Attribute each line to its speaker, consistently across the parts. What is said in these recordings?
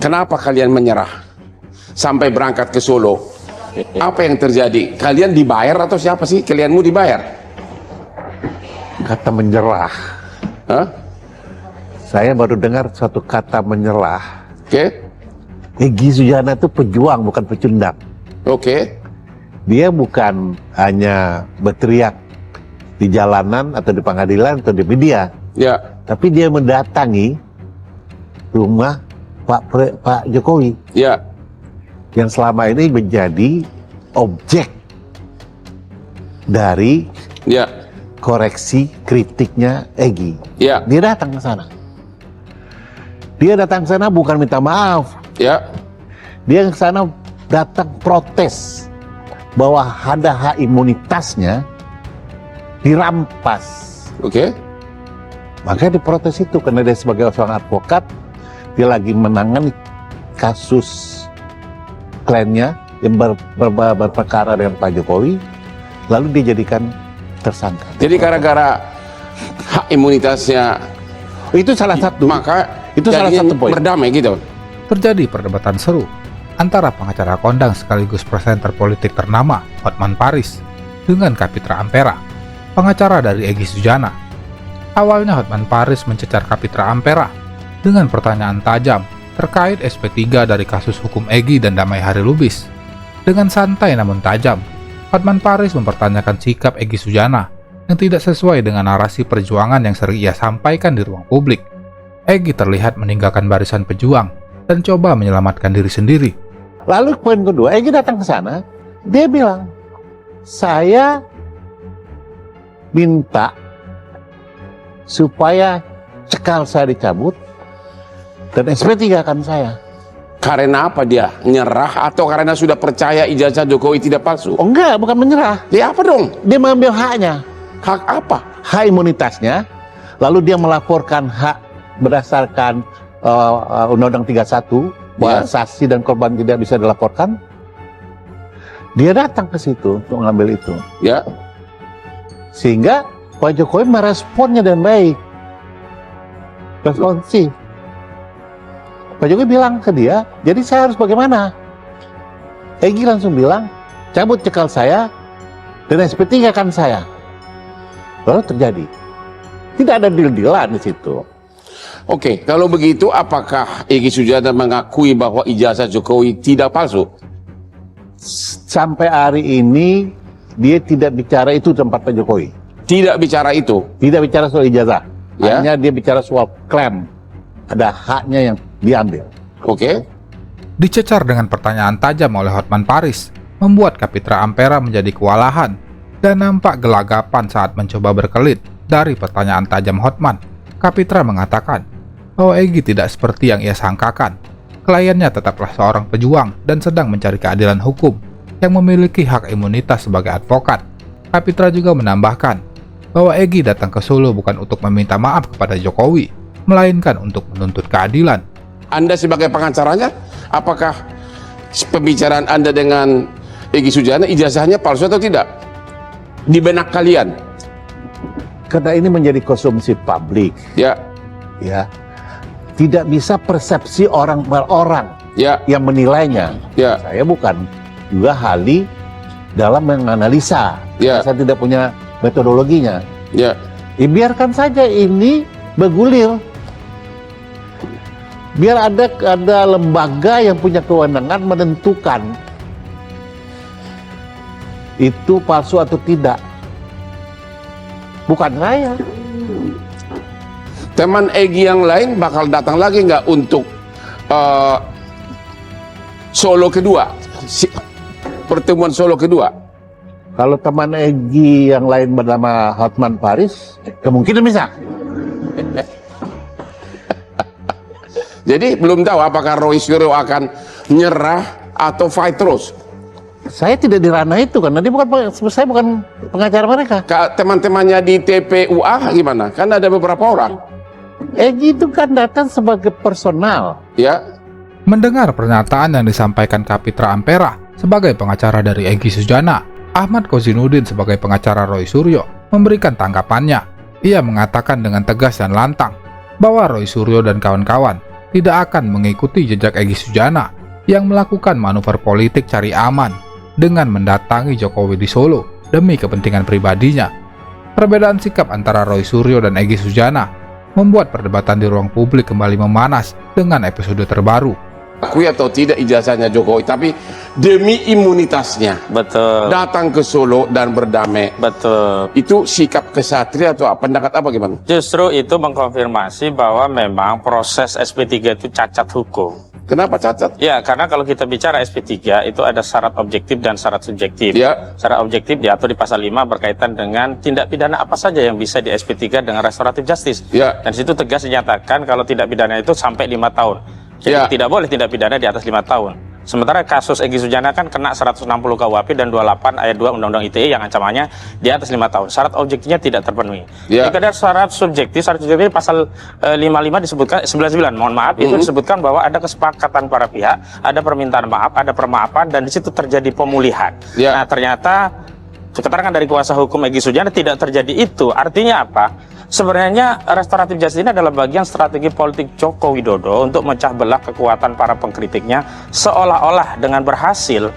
Speaker 1: Kenapa kalian menyerah sampai berangkat ke Solo? Apa yang terjadi? Kalian dibayar atau siapa sih? Kalianmu dibayar?
Speaker 2: Kata menyerah.
Speaker 1: Hah?
Speaker 2: Saya baru dengar satu kata menyerah.
Speaker 1: Oke?
Speaker 2: Egy Sujana itu pejuang, bukan pecundang.
Speaker 1: Oke?
Speaker 2: Dia bukan hanya berteriak di jalanan atau di pengadilan atau di media,
Speaker 1: Ya.
Speaker 2: tapi dia mendatangi rumah Pak Jokowi
Speaker 1: Ya.
Speaker 2: yang selama ini menjadi objek dari
Speaker 1: Ya.
Speaker 2: koreksi kritiknya Egy.
Speaker 1: Ya.
Speaker 2: Dia datang ke sana. Dia datang ke sana bukan minta maaf.
Speaker 1: Ya.
Speaker 2: Dia ke sana datang protes bahwa ada hak imunitasnya dirampas.
Speaker 1: Oke?
Speaker 2: Makanya diprotes itu karena dia sebagai seorang advokat, dia lagi menangani kasus kliennya yang berperkara dengan Pak Jokowi, lalu dia jadikan tersangka.
Speaker 1: Jadi gara-gara hak imunitasnya
Speaker 2: Itu salah satu.
Speaker 1: maka
Speaker 2: Itu salah
Speaker 1: jadinya
Speaker 2: satu poin.
Speaker 1: berdamai gitu.
Speaker 3: Terjadi perdebatan seru antara pengacara kondang sekaligus presenter politik ternama Hotman Paris dengan Kapitra Ampera, pengacara dari Egy Sujana. Awalnya Hotman Paris mencecar Kapitra Ampera dengan pertanyaan tajam terkait SP3 dari kasus hukum Egy dan Damai Hari Lubis. Dengan santai namun tajam, Hotman Paris mempertanyakan sikap Egy Sujana yang tidak sesuai dengan narasi perjuangan yang sering ia sampaikan di ruang publik. Egy terlihat meninggalkan barisan pejuang dan coba menyelamatkan diri sendiri.
Speaker 2: Lalu poin kedua, Egy datang ke sana, dia bilang, saya minta supaya cekal saya dicabut dan SP3 kan saya.
Speaker 1: Karena apa dia? Nyerah atau karena sudah percaya ijazah Jokowi tidak palsu?
Speaker 2: Oh enggak, bukan menyerah.
Speaker 1: Dia apa dong?
Speaker 2: Dia mengambil haknya,
Speaker 1: Hak apa?
Speaker 2: hak imunitasnya, lalu dia melaporkan hak berdasarkan Undang-Undang 31 bahwa
Speaker 1: Ya.
Speaker 2: saksi dan korban tidak bisa dilaporkan. Dia datang ke situ untuk mengambil itu,
Speaker 1: Ya.
Speaker 2: sehingga Pak Jokowi meresponnya dengan baik, responsif. Pak Jokowi bilang ke dia, jadi saya harus bagaimana? Egy langsung bilang, cabut cekal saya dan SP3 kan saya. Lalu terjadi. Tidak ada deal-dealan di situ.
Speaker 1: Oke, kalau begitu apakah Egy Sujana mengakui bahwa ijazah Jokowi tidak palsu?
Speaker 2: Sampai hari ini dia tidak bicara itu tempat Pak Jokowi.
Speaker 1: Tidak bicara itu.
Speaker 2: Tidak bicara soal ijazah.
Speaker 1: Ya.
Speaker 2: Hanya dia bicara soal klaim. Ada haknya yang diambil.
Speaker 1: Oke?
Speaker 3: Dicecar dengan pertanyaan tajam oleh Hotman Paris, membuat Kapitra Ampera menjadi kewalahan dan nampak gelagapan saat mencoba berkelit dari pertanyaan tajam Hotman. Kapitra mengatakan bahwa Egy tidak seperti yang ia sangkakan. Kliennya tetaplah seorang pejuang dan sedang mencari keadilan hukum yang memiliki hak imunitas sebagai advokat. Kapitra juga menambahkan bahwa Egy datang ke Solo bukan untuk meminta maaf kepada Jokowi, melainkan untuk menuntut keadilan.
Speaker 1: Anda sebagai pengacaranya, apakah pembicaraan Anda dengan Egy Sujana ijazahnya palsu atau tidak? Di benak kalian?
Speaker 2: Karena ini menjadi konsumsi publik.
Speaker 1: Ya.
Speaker 2: Ya, tidak bisa persepsi orang per orang
Speaker 1: Ya.
Speaker 2: yang menilainya.
Speaker 1: Ya.
Speaker 2: Saya bukan juga ahli dalam menganalisa.
Speaker 1: Ya.
Speaker 2: Saya tidak punya metodologinya.
Speaker 1: Ya.
Speaker 2: Biarkan saja ini bergulir. Biar ada lembaga yang punya kewenangan menentukan itu palsu atau tidak. Bukan saya.
Speaker 1: Teman Egy yang lain bakal datang lagi nggak untuk Solo kedua? Pertemuan Solo kedua?
Speaker 2: Kalau teman Egy yang lain bernama Hotman Paris, kemungkinan bisa.
Speaker 1: Jadi belum tahu apakah Roy Suryo akan nyerah atau fight terus.
Speaker 2: Saya tidak di ranah itu karena dia saya bukan pengacara mereka.
Speaker 1: Teman-temannya di TPUA gimana? Kan ada beberapa orang.
Speaker 2: Egy itu kan datang sebagai personal.
Speaker 1: Ya.
Speaker 3: Mendengar pernyataan yang disampaikan Kapitra Ampera sebagai pengacara dari Egy Sujana, Ahmad Kozinudin sebagai pengacara Roy Suryo memberikan tanggapannya. Ia mengatakan dengan tegas dan lantang bahwa Roy Suryo dan kawan-kawan tidak akan mengikuti jejak Egy Sujana yang melakukan manuver politik cari aman dengan mendatangi Jokowi di Solo demi kepentingan pribadinya. Perbedaan sikap antara Roy Suryo dan Egy Sujana membuat perdebatan di ruang publik kembali memanas dengan episode terbaru.
Speaker 1: Akui atau tidak ijazahnya Jokowi, tapi demi imunitasnya
Speaker 4: Betul.
Speaker 1: datang ke Solo dan berdamai.
Speaker 4: Betul.
Speaker 1: Itu sikap kesatria atau pendapat apa gimana?
Speaker 4: Justru itu mengkonfirmasi bahwa memang proses SP3 itu cacat hukum.
Speaker 1: Kenapa cacat?
Speaker 4: Ya, karena kalau kita bicara SP3 itu ada syarat objektif dan syarat subjektif.
Speaker 1: Ya.
Speaker 4: Syarat objektif diatur di pasal 5 berkaitan dengan tindak pidana apa saja yang bisa di SP3 dengan restoratif justice.
Speaker 1: Ya.
Speaker 4: Dan situ tegas dinyatakan kalau tindak pidana itu sampai 5 tahun. Jadi
Speaker 1: Ya.
Speaker 4: tidak boleh tindak pidana di atas 5 tahun. Sementara kasus Egy Sujana kan kena 160 KUHP dan 28 ayat 2 Undang-Undang ITE yang ancamannya di atas 5 tahun. Syarat objektifnya tidak terpenuhi.
Speaker 1: Ya.
Speaker 4: Jika ada syarat subjektif pasal 55 disebutkan 99, mohon maaf, itu disebutkan bahwa ada kesepakatan para pihak, ada permintaan maaf, ada permaafan, dan di situ terjadi pemulihan.
Speaker 1: Ya.
Speaker 4: Nah, ternyata keterangan dari kuasa hukum Egy Sujana tidak terjadi itu. Artinya apa? Sebenarnya restoratif justice ini adalah bagian strategi politik Joko Widodo untuk memecah belah kekuatan para pengkritiknya, seolah-olah dengan berhasil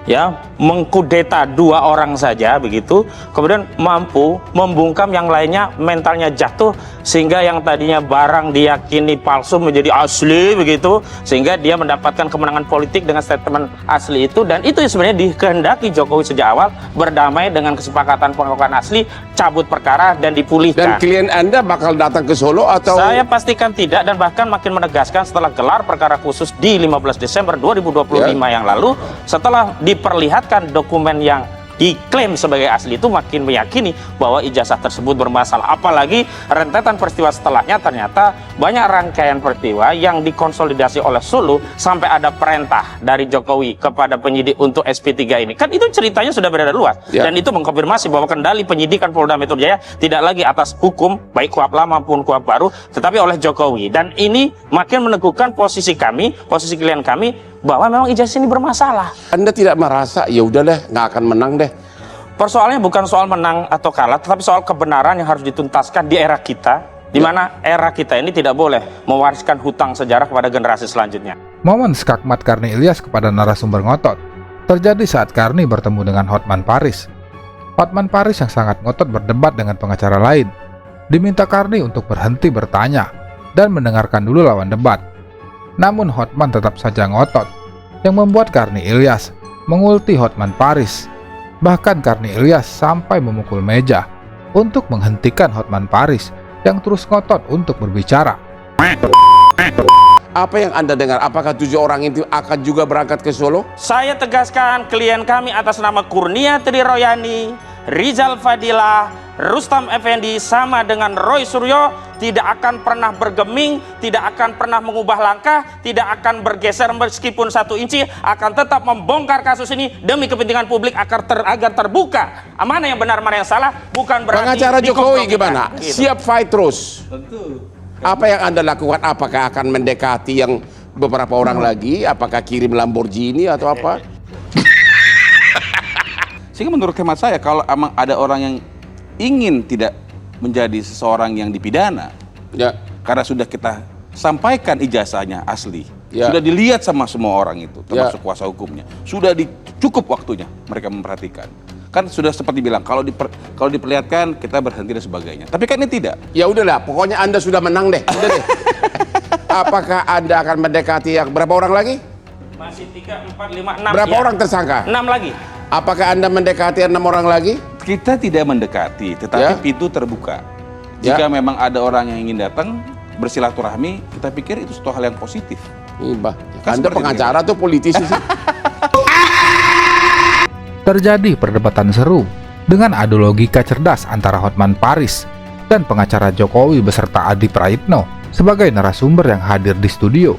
Speaker 4: ya mengkudeta 2 orang saja begitu, kemudian mampu membungkam yang lainnya, mentalnya jatuh sehingga yang tadinya barang diyakini palsu menjadi asli begitu, sehingga dia mendapatkan kemenangan politik dengan statement asli itu. Dan itu sebenarnya dikehendaki Jokowi sejak awal, berdamai dengan kesepakatan pengakuan asli, cabut perkara dan dipulihkan.
Speaker 1: Dan klien Anda bakal datang ke Solo atau?
Speaker 4: Saya pastikan tidak, dan bahkan makin menegaskan setelah gelar perkara khusus di 15 Desember 2025 yang lalu, setelah diperlihatkan dokumen yang diklaim sebagai asli itu, makin meyakini bahwa ijazah tersebut bermasalah. Apalagi rentetan peristiwa setelahnya ternyata banyak rangkaian peristiwa yang dikonsolidasi oleh Solo sampai ada perintah dari Jokowi kepada penyidik untuk SP3 ini. Kan itu ceritanya sudah beredar luas.
Speaker 1: Ya.
Speaker 4: Dan itu mengkonfirmasi bahwa kendali penyidikan Polda Metro Jaya tidak lagi atas hukum, baik KUHP lama maupun KUHP baru, tetapi oleh Jokowi. Dan ini makin meneguhkan posisi kami, posisi klien kami, bahwa memang ijazah ini bermasalah.
Speaker 1: Anda tidak merasa ya udah deh nggak akan menang deh?
Speaker 4: Persoalannya bukan soal menang atau kalah, tetapi soal kebenaran yang harus dituntaskan di era kita, di mana era kita ini tidak boleh mewariskan hutang sejarah kepada generasi selanjutnya.
Speaker 3: Momen skakmat Karni Ilyas kepada narasumber ngotot terjadi saat Karni bertemu dengan Hotman Paris. Hotman Paris yang sangat ngotot berdebat dengan pengacara lain, diminta Karni untuk berhenti bertanya dan mendengarkan dulu lawan debat. Namun Hotman tetap saja ngotot, yang membuat Karni Ilyas mengulti Hotman Paris. Bahkan Karni Ilyas sampai memukul meja untuk menghentikan Hotman Paris yang terus ngotot untuk berbicara.
Speaker 1: Apa yang Anda dengar? Apakah 7 orang itu akan juga berangkat ke Solo?
Speaker 4: Saya tegaskan, klien kami atas nama Kurnia Triroyani, Rizal Fadilah, Rustam Effendi sama dengan Roy Suryo tidak akan pernah bergeming, tidak akan pernah mengubah langkah, tidak akan bergeser meskipun 1 inci, akan tetap membongkar kasus ini demi kepentingan publik agar terbuka mana yang benar mana yang salah, bukan berarti
Speaker 1: Pengacara Jokowi
Speaker 4: dikompromikan.
Speaker 1: gimana?
Speaker 4: Gitu.
Speaker 1: Siap fight terus? Tentu. Apa yang Anda lakukan? Apakah akan mendekati yang beberapa orang lagi? Apakah kirim Lamborghini atau apa?
Speaker 5: Sehingga menurut hemat saya, kalau emang ada orang yang ingin tidak menjadi seseorang yang dipidana,
Speaker 1: Ya.
Speaker 5: karena sudah kita sampaikan ijazahnya asli,
Speaker 1: Ya.
Speaker 5: sudah dilihat sama semua orang itu, termasuk kuasa hukumnya, sudah cukup waktunya mereka memperhatikan. Kan sudah seperti bilang, kalau diperlihatkan kita berhenti dan sebagainya. Tapi kan ini tidak.
Speaker 1: Ya udahlah, pokoknya Anda sudah menang deh. Udah deh. Apakah Anda akan mendekati yang berapa orang lagi?
Speaker 4: Masih 3, 4, 5, 6.
Speaker 1: Berapa orang tersangka?
Speaker 4: 6 lagi.
Speaker 1: Apakah Anda mendekati 6 orang lagi?
Speaker 5: Kita tidak mendekati, tetapi
Speaker 1: Ya.
Speaker 5: pintu terbuka.
Speaker 1: Ya.
Speaker 5: Jika memang ada orang yang ingin datang bersilaturahmi, kita pikir itu suatu hal yang positif.
Speaker 1: Ibah.
Speaker 5: Kan
Speaker 1: Anda
Speaker 5: seperti
Speaker 1: pengacara tuh politisi sih.
Speaker 3: Terjadi perdebatan seru dengan adu logika cerdas antara Hotman Paris dan pengacara Jokowi beserta Adi Praitno sebagai narasumber yang hadir di studio.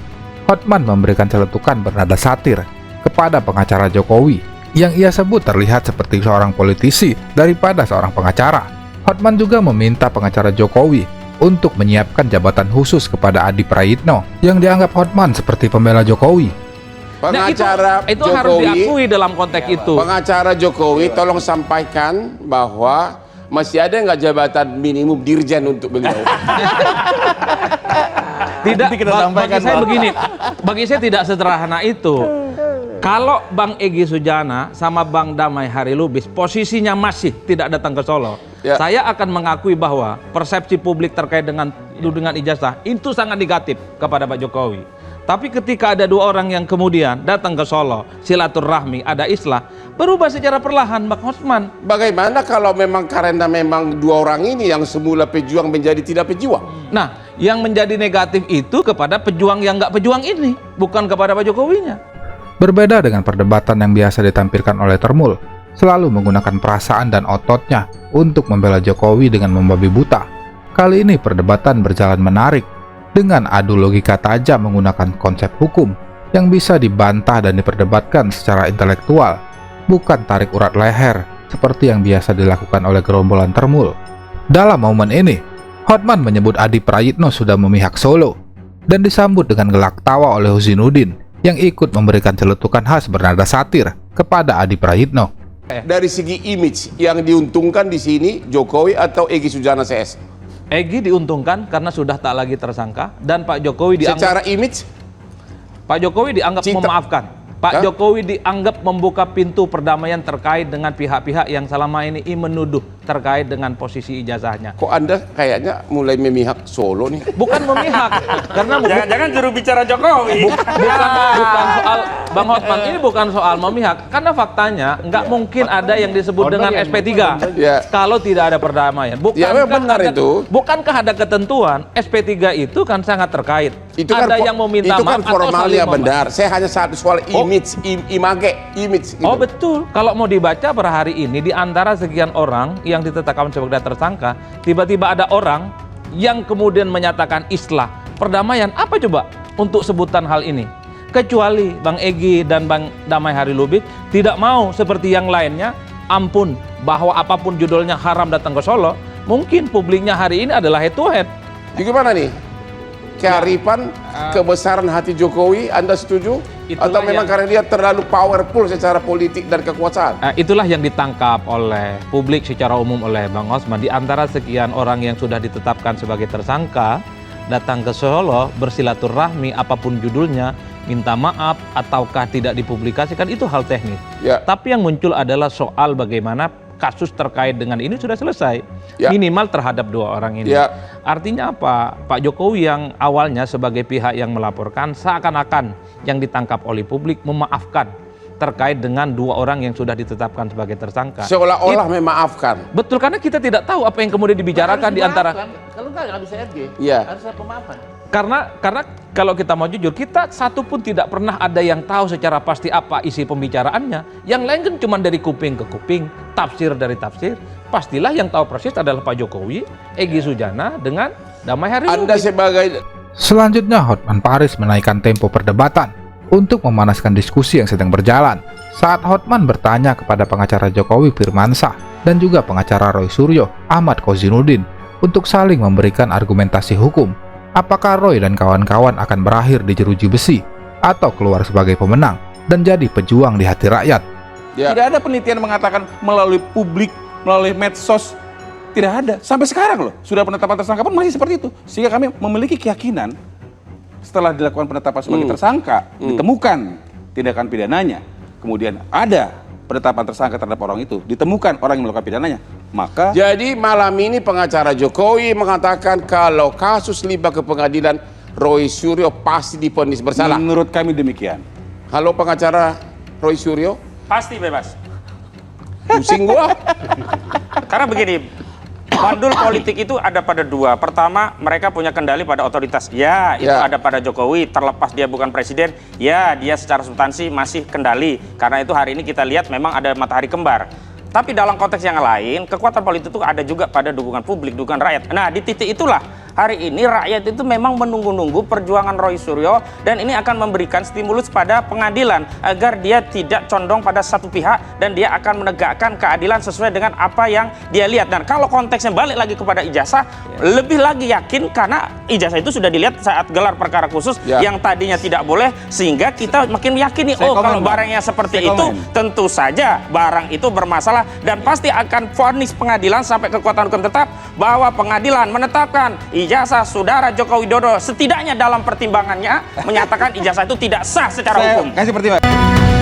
Speaker 3: Hotman memberikan celetukan bernada satir kepada pengacara Jokowi yang ia sebut terlihat seperti seorang politisi daripada seorang pengacara. Hotman juga meminta pengacara Jokowi untuk menyiapkan jabatan khusus kepada Adi Praitno yang dianggap Hotman seperti pembela Jokowi.
Speaker 1: Pengacara
Speaker 6: itu harus
Speaker 1: Jokowi,
Speaker 6: diakui dalam konteks itu.
Speaker 1: pengacara Jokowi tolong sampaikan bahwa masih ada nggak jabatan minimum dirjen untuk beliau?
Speaker 6: Tidak,
Speaker 5: Nanti kita sampaikan,
Speaker 6: bagi saya
Speaker 5: Bang.
Speaker 6: begini, bagi saya tidak sederhana itu. Kalau Bang Egy Sujana sama Bang Damai Hari Lubis posisinya masih tidak datang ke Solo,
Speaker 1: Ya.
Speaker 6: saya akan mengakui bahwa persepsi publik terkait dengan tudingan ijazah itu sangat negatif kepada Pak Jokowi. Tapi ketika ada dua orang yang kemudian datang ke Solo, silaturahmi, ada islah, berubah secara perlahan, Bang Hotman.
Speaker 1: Bagaimana kalau memang karena memang dua orang ini yang semula pejuang menjadi tidak pejuang?
Speaker 6: Nah, yang menjadi negatif itu kepada pejuang yang nggak pejuang ini, bukan kepada Pak Jokowinya.
Speaker 3: Berbeda dengan perdebatan yang biasa ditampilkan oleh Termul, selalu menggunakan perasaan dan ototnya untuk membela Jokowi dengan membabi buta. Kali ini perdebatan berjalan menarik, dengan adu logika tajam menggunakan konsep hukum yang bisa dibantah dan diperdebatkan secara intelektual, bukan tarik urat leher seperti yang biasa dilakukan oleh gerombolan Termul. Dalam momen ini, Hotman menyebut Adi Prayitno sudah memihak Solo, dan disambut dengan gelak tawa oleh Husinuddin yang ikut memberikan celetukan khas bernada satir kepada Adi Prayitno.
Speaker 1: Dari segi image yang diuntungkan di sini Jokowi atau Egy Sujana CS?
Speaker 6: Egy diuntungkan karena sudah tak lagi tersangka dan Pak Jokowi dianggap
Speaker 1: Secara image,
Speaker 6: memaafkan. Pak
Speaker 1: Hah?
Speaker 6: Jokowi dianggap membuka pintu perdamaian terkait dengan pihak-pihak yang selama ini menuduh terkait dengan posisi ijazahnya.
Speaker 1: kok Anda kayaknya mulai memihak Solo nih?
Speaker 6: Bukan memihak, karena
Speaker 4: Jangan-jangan juru bicara Jokowi.
Speaker 6: bukan soal Bang Hotman, ini bukan soal memihak, karena faktanya nggak mungkin ada yang disebut dengan SP3
Speaker 1: Ya.
Speaker 6: kalau tidak ada perdamaian.
Speaker 1: Ya, memang benar itu.
Speaker 6: Bukankah ada ketentuan SP3 itu kan sangat terkait.
Speaker 1: Itu kan
Speaker 6: ada yang meminta
Speaker 1: itu kan
Speaker 6: maaf atau
Speaker 1: formalnya
Speaker 6: saling
Speaker 1: benar. Saya hanya satu soal image, image gitu.
Speaker 6: Oh betul, kalau mau dibaca per hari ini di antara sekian orang yang ditetapkan sebagai tersangka, tiba-tiba ada orang yang kemudian menyatakan islah, perdamaian, apa coba untuk sebutan hal ini? Kecuali Bang Egy dan Bang Damai Hari Lubis tidak mau seperti yang lainnya, ampun, bahwa apapun judulnya haram datang ke Solo, mungkin publiknya hari ini adalah head to head.
Speaker 1: Jadi gimana nih? Kearifan, kebesaran hati Jokowi, Anda setuju?
Speaker 6: Itulah
Speaker 1: Atau memang
Speaker 6: yang-
Speaker 1: karena dia terlalu powerful secara politik dan kekuasaan?
Speaker 6: Itulah yang ditangkap oleh publik secara umum oleh Bang Osman. Di antara sekian orang yang sudah ditetapkan sebagai tersangka, datang ke Solo, bersilaturahmi, apapun judulnya, minta maaf ataukah tidak dipublikasikan, itu hal teknis.
Speaker 1: Ya.
Speaker 6: Tapi yang muncul adalah soal bagaimana kasus terkait dengan ini sudah selesai.
Speaker 1: Ya.
Speaker 6: Minimal terhadap dua orang ini.
Speaker 1: Ya.
Speaker 6: Artinya apa? Pak Jokowi yang awalnya sebagai pihak yang melaporkan seakan-akan yang ditangkap oleh publik memaafkan terkait dengan dua orang yang sudah ditetapkan sebagai tersangka.
Speaker 1: Seolah-olah memaafkan.
Speaker 6: Betul, karena kita tidak tahu apa yang kemudian dibicarakan di antara.
Speaker 2: Kalau nggak bisa RG.
Speaker 1: Iya.
Speaker 2: Harus ada pemaafan.
Speaker 6: Karena kalau kita mau jujur, kita satu pun tidak pernah ada yang tahu secara pasti apa isi pembicaraannya. Yang lain kan cuma dari kuping ke kuping, tafsir dari tafsir. Pastilah yang tahu persis adalah Pak Jokowi, Egy Sujana dengan Damai Hari
Speaker 1: Anda
Speaker 6: Lubis.
Speaker 1: sebagai
Speaker 3: Selanjutnya, Hotman Paris menaikkan tempo perdebatan untuk memanaskan diskusi yang sedang berjalan. Saat Hotman bertanya kepada pengacara Jokowi Firmansyah dan juga pengacara Roy Suryo, Ahmad Kozinuddin, untuk saling memberikan argumentasi hukum. Apakah Roy dan kawan-kawan akan berakhir di jeruji besi atau keluar sebagai pemenang dan jadi pejuang di hati rakyat?
Speaker 1: Ya.
Speaker 5: Tidak ada penelitian mengatakan melalui publik, melalui medsos. Tidak ada. Sampai sekarang loh, sudah penetapan tersangka pun masih seperti itu. Sehingga kami memiliki keyakinan setelah dilakukan penetapan sebagai tersangka, ditemukan tindakan pidananya, kemudian ada penetapan tersangka terhadap orang itu, ditemukan orang yang melakukan pidananya, maka
Speaker 1: Jadi malam ini pengacara Jokowi mengatakan kalau kasus limbah ke pengadilan, Roy Suryo pasti divonis bersalah.
Speaker 5: menurut kami demikian.
Speaker 1: Halo pengacara Roy Suryo,
Speaker 4: Pasti bebas.
Speaker 1: pusing gua.
Speaker 4: Karena begini, bandul politik itu ada pada dua. Pertama, mereka punya kendali pada otoritas. Ya, itu
Speaker 1: Ya.
Speaker 4: ada pada Jokowi. Terlepas dia bukan presiden, ya dia secara substansi masih kendali. Karena itu hari ini kita lihat memang ada matahari kembar. Tapi dalam konteks yang lain, kekuatan politik itu ada juga pada dukungan publik, dukungan rakyat. Nah, di titik itulah hari ini rakyat itu memang menunggu-nunggu perjuangan Roy Suryo, dan ini akan memberikan stimulus pada pengadilan agar dia tidak condong pada satu pihak dan dia akan menegakkan keadilan sesuai dengan apa yang dia lihat. Dan kalau konteksnya balik lagi kepada ijazah, lebih lagi yakin karena ijazah itu sudah dilihat saat gelar perkara khusus yang tadinya tidak boleh, sehingga kita makin yakin nih,
Speaker 5: Saya
Speaker 4: oh
Speaker 5: komen,
Speaker 4: kalau
Speaker 5: Bang.
Speaker 4: barangnya seperti
Speaker 5: Saya
Speaker 4: itu
Speaker 5: komen.
Speaker 4: tentu saja barang itu bermasalah dan pasti akan vonis pengadilan sampai kekuatan hukum tetap bahwa pengadilan menetapkan ijazah saudara Joko Widodo setidaknya dalam pertimbangannya menyatakan ijazah itu tidak sah secara
Speaker 5: Saya
Speaker 4: hukum.
Speaker 5: kasih pertimbangan.